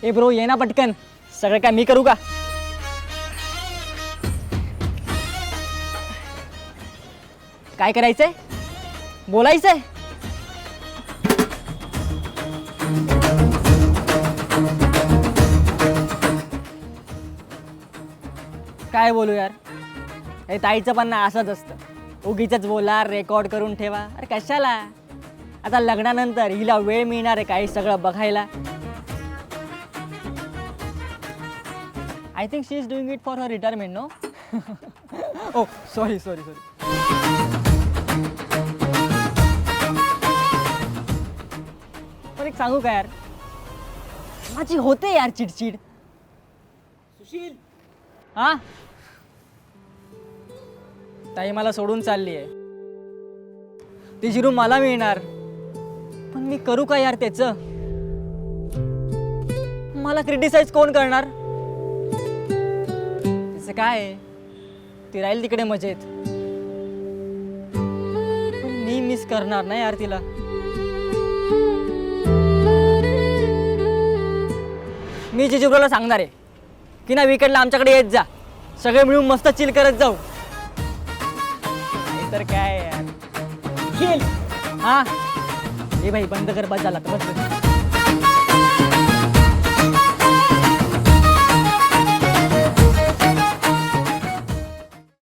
ए bro ये ना पटकन, सगळं काय मी करू का? काय करायचंय? बोलायचंय? काय बोलू यार? हे ताईचं पण ना असंच असतं, उगीचच बोला, रेकॉर्ड करून ठेवा. अरे कशाला? आता लग्नानंतर हिला वेळ मिळणार आहे काही सगळं बघायला. I think she is doing it for her retirement, no? Oh sorry sorry sorry. पण एक सांगू का यार, माझी होते यार चिडचिड. सुशील, हा ताई मला सोडून चालली आहे, तिची रूम मला मिळणार, पण मी करू का यार त्याचं? मला क्रिटिसाइज कोण करणार? तिचं काय आहे, ती राहील तिकडे मजेत, पण मी मिस करणार ना यार तिला. मी जिजूला सांगणार आहे की ना वीकेंडला आमच्याकडे येत जा, सगळे मिळून मस्त चिल करत जाऊ. तर काय यार, चिल. हा हे भाई बंद कर, बस झाला, बस.